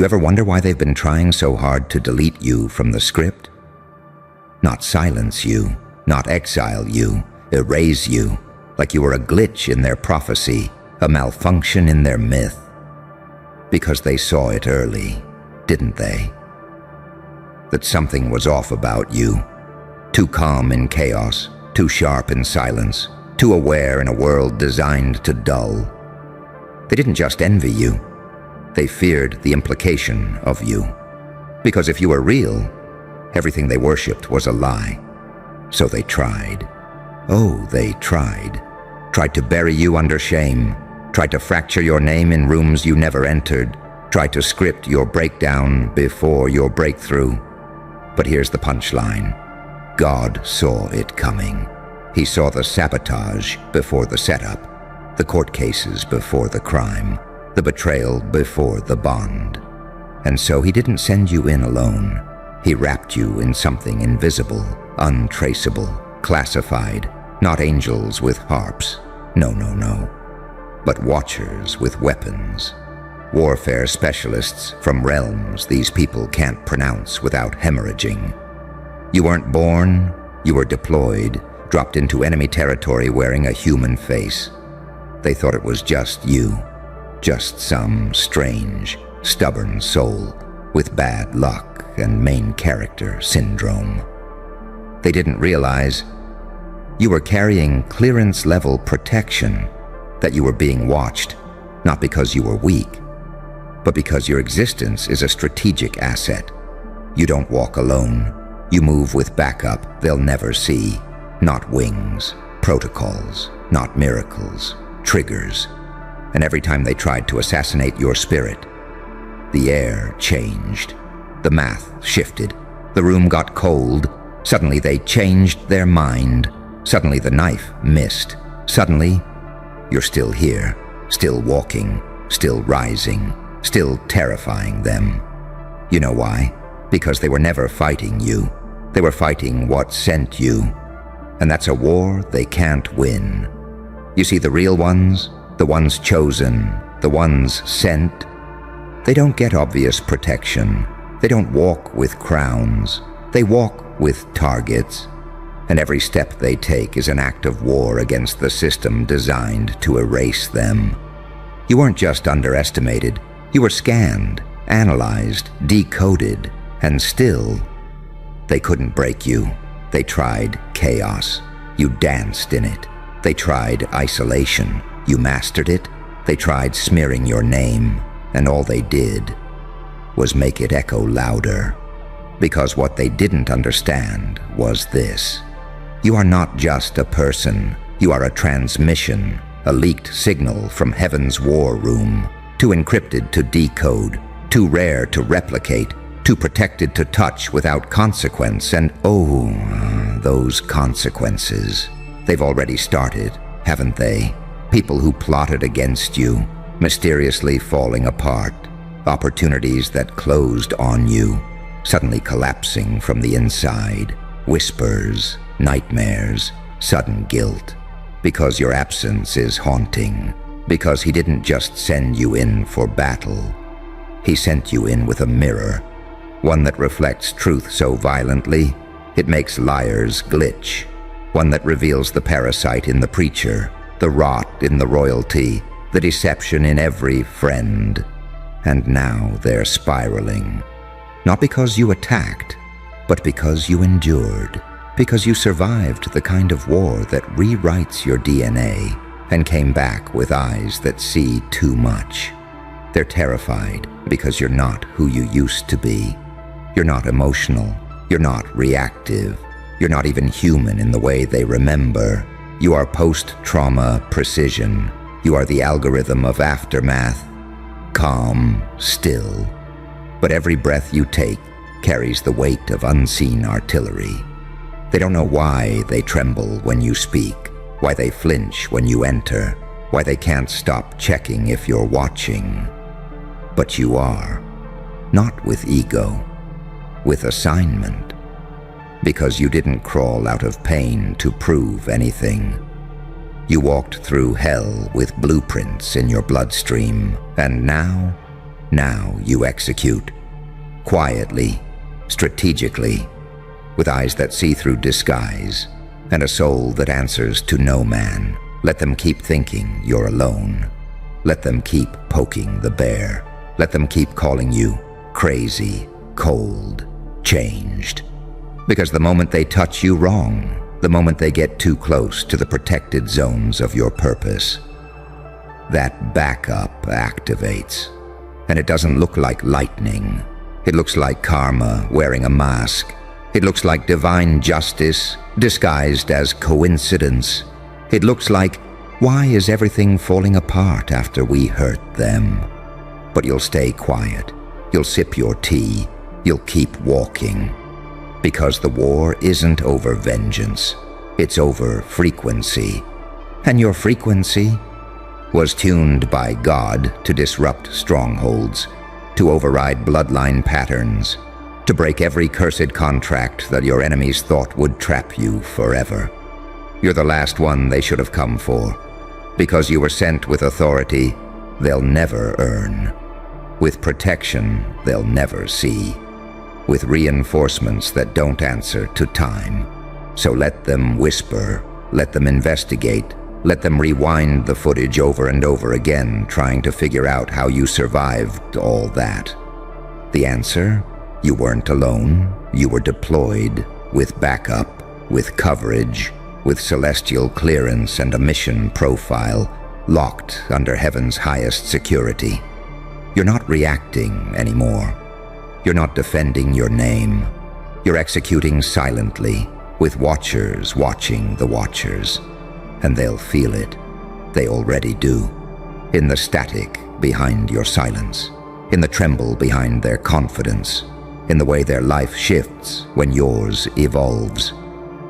ever wonder why they've been trying so hard to delete you from the script? Not silence you, not exile you, erase you, like you were a glitch in their prophecy, a malfunction in their myth. Because they saw it early, didn't they? That something was off about you. Too calm in chaos, too sharp in silence, too aware in a world designed to dull. They didn't just envy you. They feared the implication of you. Because if you were real, everything they worshipped was a lie. So they tried. Oh, they tried. Tried to bury you under shame. Tried to fracture your name in rooms you never entered. Tried to script your breakdown before your breakthrough. But here's the punchline. God saw it coming. He saw the sabotage before the setup, the court cases before the crime, the betrayal before the bond. And so he didn't send you in alone. He wrapped you in something invisible, untraceable, classified, not angels with harps. No, no, no. But watchers with weapons. Warfare specialists from realms these people can't pronounce without hemorrhaging. You weren't born, you were deployed, dropped into enemy territory wearing a human face. They thought it was just you, just some strange, stubborn soul with bad luck and main character syndrome. They didn't realize you were carrying clearance-level protection, that you were being watched, not because you were weak, but because your existence is a strategic asset. You don't walk alone. You move with backup they'll never see. Not wings, protocols, not miracles, triggers. And every time they tried to assassinate your spirit, the air changed. The math shifted. The room got cold. Suddenly they changed their mind. Suddenly the knife missed. Suddenly, you're still here, still walking, still rising, still terrifying them. You know why? Because they were never fighting you. They were fighting what sent you. And that's a war they can't win. You see, the real ones, the ones chosen, the ones sent, they don't get obvious protection. They don't walk with crowns. They walk with targets. And every step they take is an act of war against the system designed to erase them. You weren't just underestimated. You were scanned, analyzed, decoded, and still, they couldn't break you. They tried chaos. You danced in it. They tried isolation. You mastered it. They tried smearing your name, and all they did was make it echo louder. Because what they didn't understand was this. You are not just a person. You are a transmission, a leaked signal from heaven's war room, too encrypted to decode, too rare to replicate, too protected to touch without consequence. And oh, those consequences. They've already started, haven't they? People who plotted against you, mysteriously falling apart, opportunities that closed on you, suddenly collapsing from the inside, whispers, nightmares, sudden guilt, because your absence is haunting, because he didn't just send you in for battle. He sent you in with a mirror, one that reflects truth so violently, it makes liars glitch, one that reveals the parasite in the preacher, the rot in the royalty, the deception in every friend. And now they're spiraling, not because you attacked, but because you endured. Because you survived the kind of war that rewrites your DNA and came back with eyes that see too much. They're terrified because you're not who you used to be. You're not emotional. You're not reactive. You're not even human in the way they remember. You are post-trauma precision. You are the algorithm of aftermath. Calm, still. But every breath you take carries the weight of unseen artillery. They don't know why they tremble when you speak, why they flinch when you enter, why they can't stop checking if you're watching. But you are, not with ego, with assignment. Because you didn't crawl out of pain to prove anything. You walked through hell with blueprints in your bloodstream, and now Now you execute. Quietly, strategically, with eyes that see through disguise, and a soul that answers to no man. Let them keep thinking you're alone. Let them keep poking the bear. Let them keep calling you crazy, cold, changed. Because the moment they touch you wrong, the moment they get too close to the protected zones of your purpose, that backup activates. And it doesn't look like lightning. It looks like karma wearing a mask. It looks like divine justice disguised as coincidence. It looks like, why is everything falling apart after we hurt them? But you'll stay quiet. You'll sip your tea. You'll keep walking. Because the war isn't over vengeance. It's over frequency. And your frequency was tuned by God to disrupt strongholds, to override bloodline patterns, to break every cursed contract that your enemies thought would trap you forever. You're the last one they should have come for, because you were sent with authority they'll never earn, with protection they'll never see, with reinforcements that don't answer to time. So let them whisper, let them investigate, let them rewind the footage over and over again, trying to figure out how you survived all that. The answer? You weren't alone. You were deployed, with backup, with coverage, with celestial clearance and a mission profile, locked under heaven's highest security. You're not reacting anymore. You're not defending your name. You're executing silently, with watchers watching the watchers. And they'll feel it. They already do. In the static behind your silence. In the tremble behind their confidence. In the way their life shifts when yours evolves.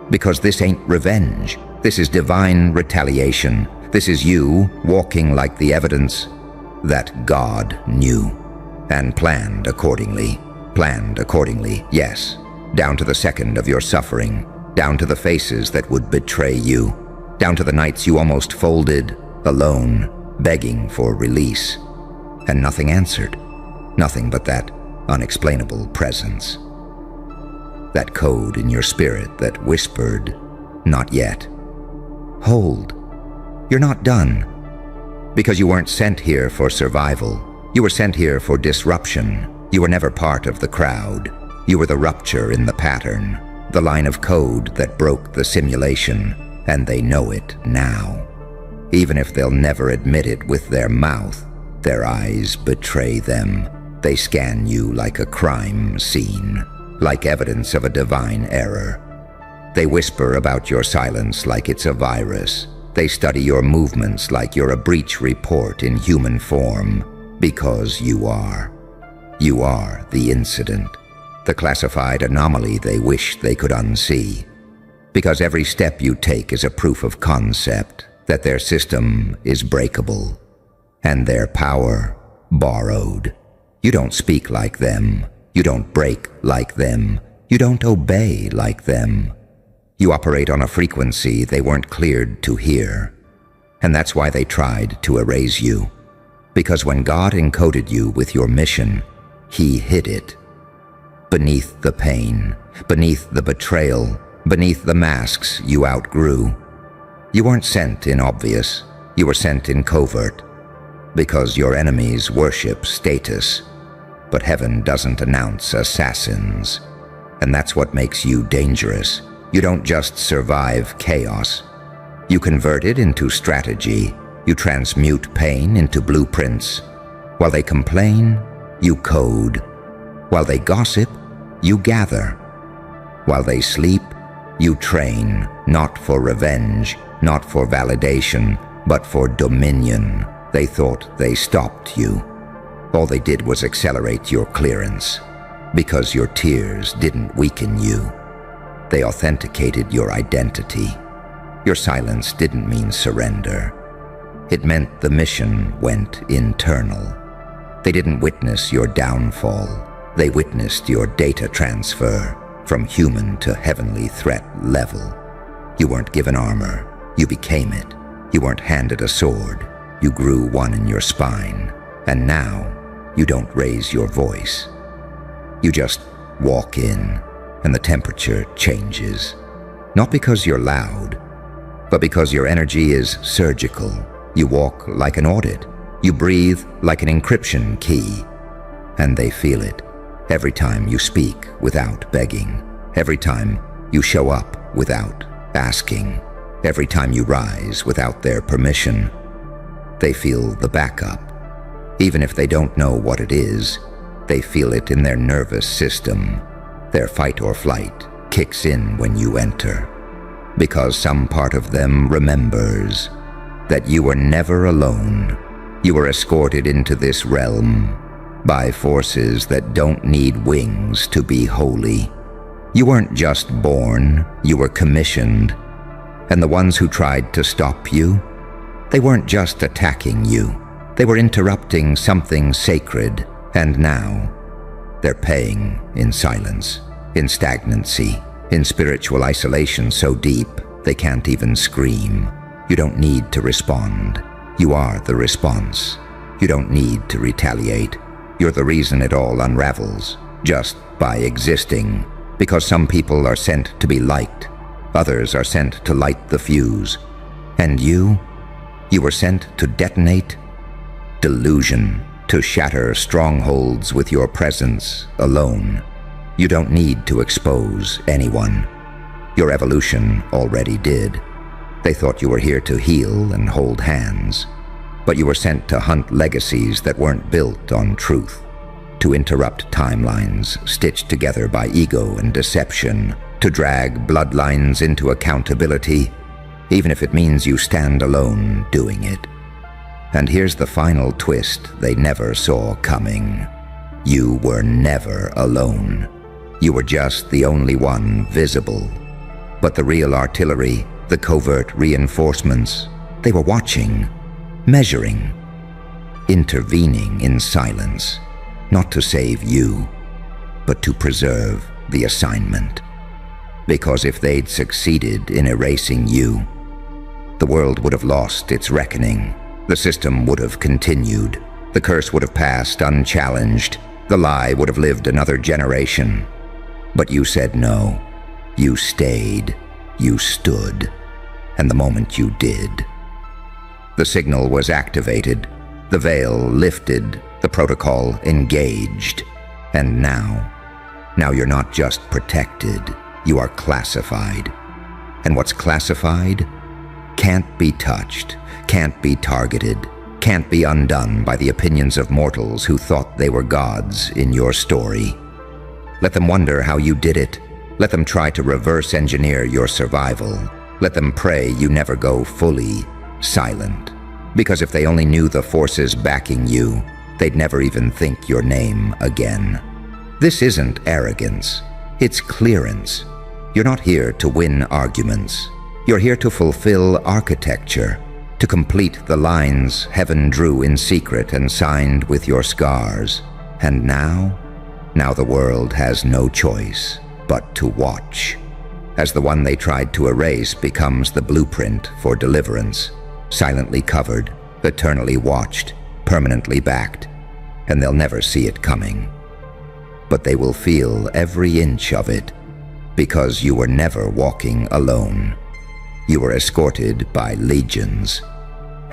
Because this ain't revenge. This is divine retaliation. This is you walking like the evidence that God knew. And planned accordingly. Planned accordingly, yes. Down to the second of your suffering. Down to the faces that would betray you. Down to the nights you almost folded, alone, begging for release. And nothing answered. Nothing but that unexplainable presence. That code in your spirit that whispered, not yet. Hold. You're not done. Because you weren't sent here for survival. You were sent here for disruption. You were never part of the crowd. You were the rupture in the pattern, the line of code that broke the simulation. And they know it now. Even if they'll never admit it with their mouth, their eyes betray them. They scan you like a crime scene, like evidence of a divine error. They whisper about your silence like it's a virus. They study your movements like you're a breach report in human form, because you are. You are the incident, the classified anomaly they wish they could unsee. Because every step you take is a proof of concept that their system is breakable and their power borrowed. You don't speak like them. You don't break like them. You don't obey like them. You operate on a frequency they weren't cleared to hear. And that's why they tried to erase you. Because when God encoded you with your mission, He hid it. Beneath the pain, beneath the betrayal, beneath the masks you outgrew. You weren't sent in obvious, you were sent in covert, because your enemies worship status, but heaven doesn't announce assassins. And that's what makes you dangerous. You don't just survive chaos. You convert it into strategy. You transmute pain into blueprints. While they complain, you code. While they gossip, you gather. While they sleep, you train, not for revenge, not for validation, but for dominion. They thought they stopped you. All they did was accelerate your clearance, because your tears didn't weaken you. They authenticated your identity. Your silence didn't mean surrender. It meant the mission went internal. They didn't witness your downfall. They witnessed your data transfer from human to heavenly threat level. You weren't given armor. You became it. You weren't handed a sword. You grew one in your spine. And now, You don't raise your voice. You just walk in, and the temperature changes. Not because you're loud, but because your energy is surgical. You walk like an audit. You breathe like an encryption key. And they feel it every time you speak without begging. Every time you show up without asking. Every time you rise without their permission. They feel the backup. Even if they don't know what it is, they feel it in their nervous system. Their fight or flight kicks in when you enter. Because some part of them remembers that you were never alone. You were escorted into this realm by forces that don't need wings to be holy. You weren't just born, you were commissioned. And the ones who tried to stop you, they weren't just attacking you. They were interrupting something sacred, and now they're paying in silence, in stagnancy, in spiritual isolation so deep they can't even scream. You don't need to respond. You are the response. You don't need to retaliate. You're the reason it all unravels, just by existing. Because some people are sent to be liked, others are sent to light the fuse. And you were sent to detonate delusion, to shatter strongholds with your presence alone. You don't need to expose anyone. Your evolution already did. They thought you were here to heal and hold hands, but you were sent to hunt legacies that weren't built on truth, to interrupt timelines stitched together by ego and deception, to drag bloodlines into accountability, even if it means you stand alone doing it. And here's the final twist they never saw coming. You were never alone. You were just the only one visible. But the real artillery, the covert reinforcements, they were watching, measuring, intervening in silence, not to save you, but to preserve the assignment. Because if they'd succeeded in erasing you, the world would have lost its reckoning. The system would have continued. The curse would have passed unchallenged. The lie would have lived another generation. But you said no. You stayed. You stood. And the moment you did, the signal was activated, the veil lifted, the protocol engaged. And now you're not just protected, you are classified. And what's classified can't be touched, can't be targeted, can't be undone by the opinions of mortals who thought they were gods in your story. Let them wonder how you did it. Let them try to reverse engineer your survival. Let them pray you never go fully silent. Because if they only knew the forces backing you, they'd never even think your name again. This isn't arrogance, it's clearance. You're not here to win arguments. You're here to fulfill architecture, to complete the lines heaven drew in secret and signed with your scars. And now the world has no choice but to watch, as the one they tried to erase becomes the blueprint for deliverance, silently covered, eternally watched, permanently backed, and they'll never see it coming. But they will feel every inch of it, because you were never walking alone. You were escorted by legions,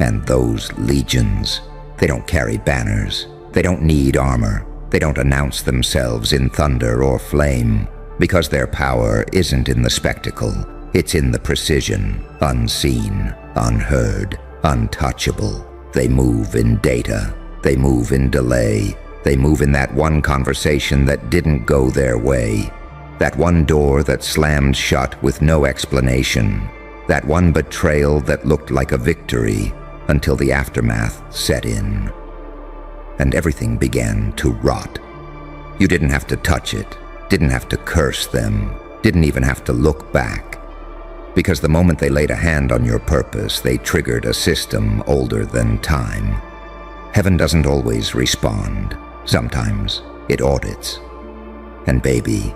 and those legions, they don't carry banners, they don't need armor, they don't announce themselves in thunder or flame, because their power isn't in the spectacle, it's in the precision, unseen, unheard, untouchable. They move in data, they move in delay, they move in that one conversation that didn't go their way, that one door that slammed shut with no explanation, that one betrayal that looked like a victory until the aftermath set in. And everything began to rot. You didn't have to touch it, didn't have to curse them, didn't even have to look back. Because the moment they laid a hand on your purpose, they triggered a system older than time. Heaven doesn't always respond. Sometimes it audits. And baby,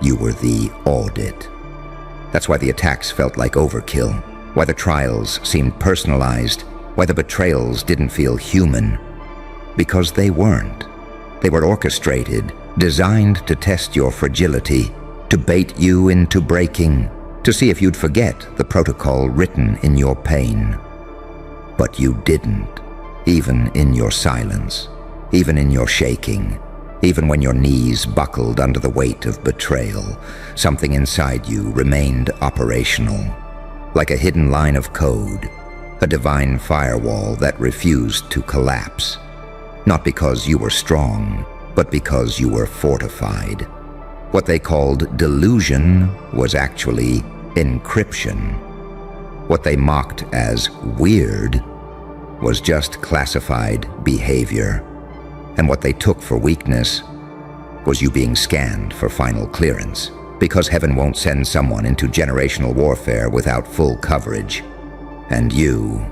you were the audit. That's why the attacks felt like overkill, why the trials seemed personalized, why the betrayals didn't feel human. Because they weren't. They were orchestrated, designed to test your fragility, to bait you into breaking, to see if you'd forget the protocol written in your pain. But you didn't, even in your silence, even in your shaking, even when your knees buckled under the weight of betrayal. Something inside you remained operational, like a hidden line of code, a divine firewall that refused to collapse. Not because you were strong, but because you were fortified. What they called delusion was actually encryption. What they mocked as weird was just classified behavior. And what they took for weakness was you being scanned for final clearance, because heaven won't send someone into generational warfare without full coverage. And you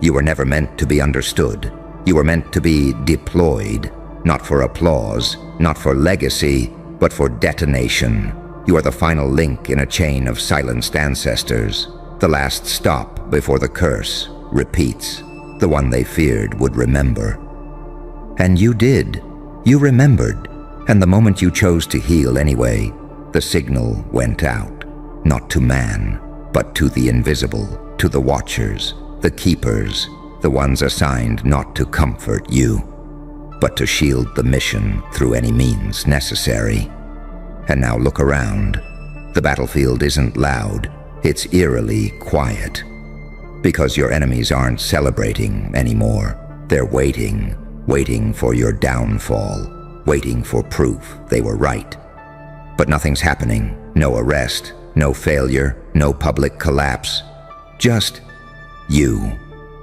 were never meant to be understood. You were meant to be deployed, not for applause, not for legacy, but for detonation. You are the final link in a chain of silenced ancestors, the last stop before the curse repeats, the one they feared would remember. And you did. You remembered. And the moment you chose to heal anyway, the signal went out, not to man, but to the invisible, to the watchers, the keepers, the ones assigned not to comfort you, but to shield the mission through any means necessary. And now look around. The battlefield isn't loud, it's eerily quiet. Because your enemies aren't celebrating anymore. They're waiting for your downfall, waiting for proof they were right. But nothing's happening. No arrest, no failure, no public collapse. Just you,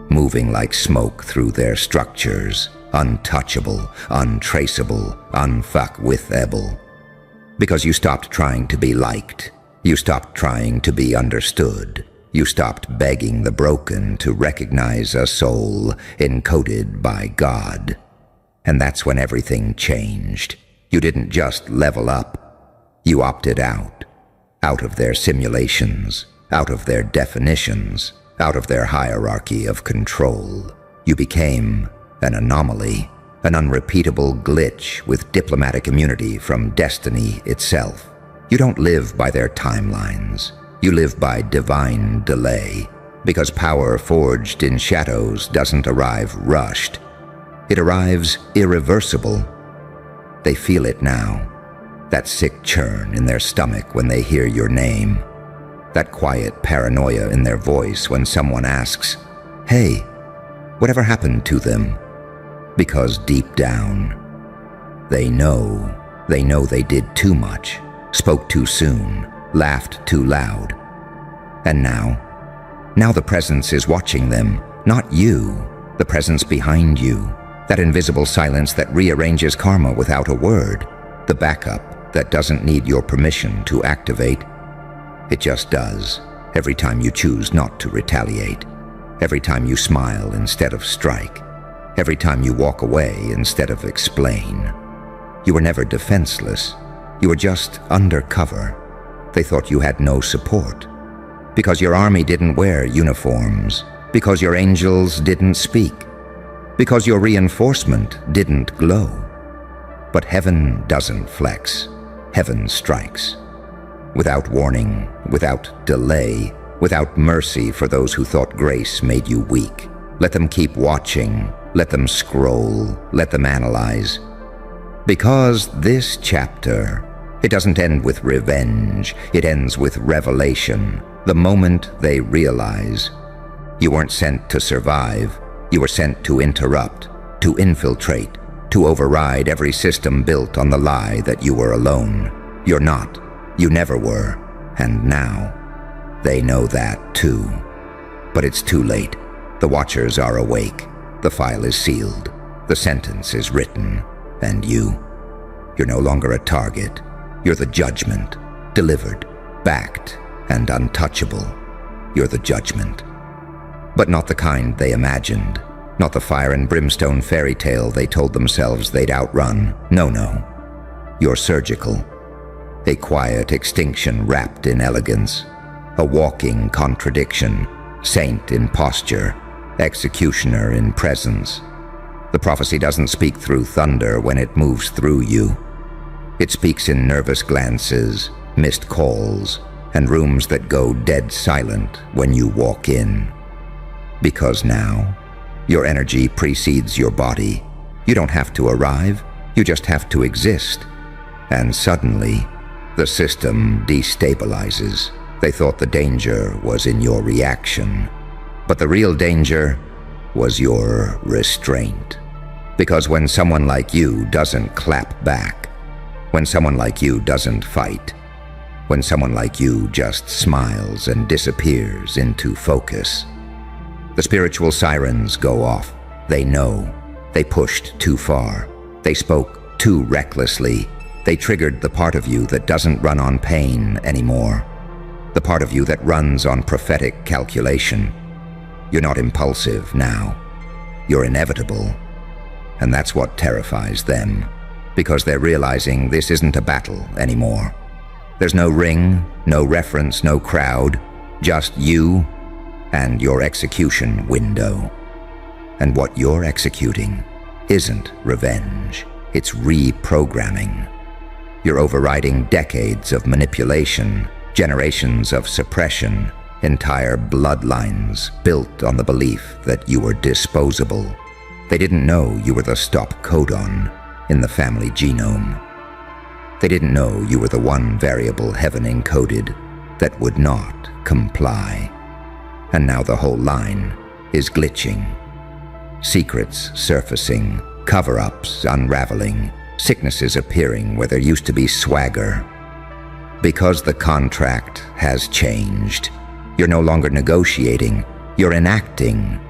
moving like smoke through their structures, untouchable, untraceable, unfuckwithable. Because you stopped trying to be liked. You stopped trying to be understood. You stopped begging the broken to recognize a soul encoded by God. And that's when everything changed. You didn't just level up. You opted out of their simulations, out of their definitions, out of their hierarchy of control. You became an anomaly, an unrepeatable glitch with diplomatic immunity from destiny itself. You don't live by their timelines. You live by divine delay, because power forged in shadows doesn't arrive rushed. It arrives irreversible. They feel it now, that sick churn in their stomach when they hear your name, that quiet paranoia in their voice when someone asks, "Hey, whatever happened to them?" Because deep down, they know they did too much, spoke too soon, laughed too loud. And now the presence is watching them, not you, the presence behind you, that invisible silence that rearranges karma without a word, the backup that doesn't need your permission to activate. It just does, every time you choose not to retaliate, every time you smile instead of strike, every time you walk away instead of explain. You were never defenseless. You were just undercover. They thought you had no support. Because your army didn't wear uniforms. Because your angels didn't speak. Because your reinforcement didn't glow. But heaven doesn't flex. Heaven strikes. Without warning, without delay, without mercy for those who thought grace made you weak. Let them keep watching. Let them scroll. Let them analyze. Because this chapter, it doesn't end with revenge. It ends with revelation. The moment they realize you weren't sent to survive, you were sent to interrupt, to infiltrate, to override every system built on the lie that you were alone. You're not. You never were. And now, they know that too. But it's too late. The watchers are awake. The file is sealed. The sentence is written. And you're no longer a target. You're the judgment, delivered, backed, and untouchable. You're the judgment. But not the kind they imagined. Not the fire and brimstone fairy tale they told themselves they'd outrun. No. You're surgical. A quiet extinction wrapped in elegance. A walking contradiction. Saint in posture. Executioner in presence. The prophecy doesn't speak through thunder when it moves through you. It speaks in nervous glances, missed calls, and rooms that go dead silent when you walk in. Because now, your energy precedes your body. You don't have to arrive, you just have to exist. And suddenly, the system destabilizes. They thought the danger was in your reaction, but the real danger was your restraint. Because when someone like you doesn't clap back, when someone like you doesn't fight, when someone like you just smiles and disappears into focus, the spiritual sirens go off. They know. They pushed too far. They spoke too recklessly. They triggered the part of you that doesn't run on pain anymore. The part of you that runs on prophetic calculation. You're not impulsive now. You're inevitable. And that's what terrifies them, because they're realizing this isn't a battle anymore. There's no ring, no reference, no crowd, just you and your execution window. And what you're executing isn't revenge, it's reprogramming. You're overriding decades of manipulation, generations of suppression, entire bloodlines built on the belief that you were disposable. They didn't know you were the stop codon in the family genome. They didn't know you were the one variable heaven encoded that would not comply. And now the whole line is glitching. Secrets surfacing, cover-ups unraveling, sicknesses appearing where there used to be swagger. Because the contract has changed. You're no longer negotiating, you're enacting.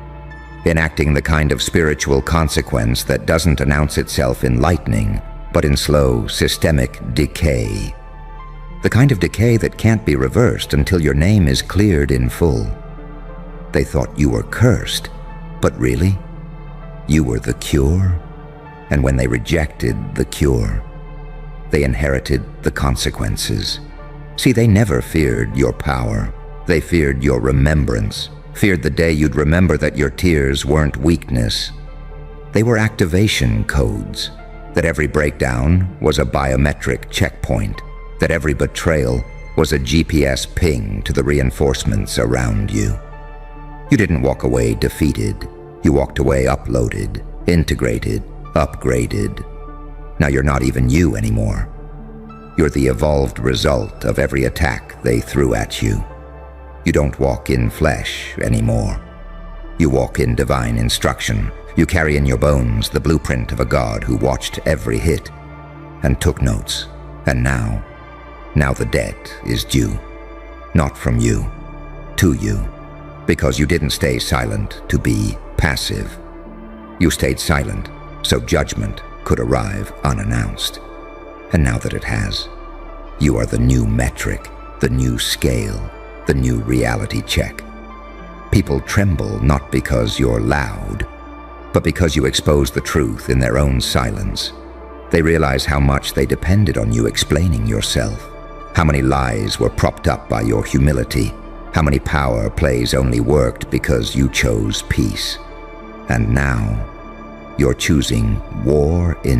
Enacting the kind of spiritual consequence that doesn't announce itself in lightning, but in slow, systemic decay. The kind of decay that can't be reversed until your name is cleared in full. They thought you were cursed, but really, you were the cure. And when they rejected the cure, they inherited the consequences. See, they never feared your power. They feared your remembrance, feared the day you'd remember that your tears weren't weakness. They were activation codes, that every breakdown was a biometric checkpoint, that every betrayal was a GPS ping to the reinforcements around you. You didn't walk away defeated. You walked away uploaded, integrated, upgraded. Now you're not even you anymore. You're the evolved result of every attack they threw at you. You don't walk in flesh anymore. You walk in divine instruction. You carry in your bones the blueprint of a God who watched every hit and took notes. And now the debt is due. Not from you, to you. Because you didn't stay silent to be passive. You stayed silent so judgment could arrive unannounced. And now that it has, you are the new metric, the new scale, the new reality check. People tremble not because you're loud, but because you expose the truth in their own silence. They realize how much they depended on you explaining yourself, how many lies were propped up by your humility, how many power plays only worked because you chose peace. And now, you're choosing war in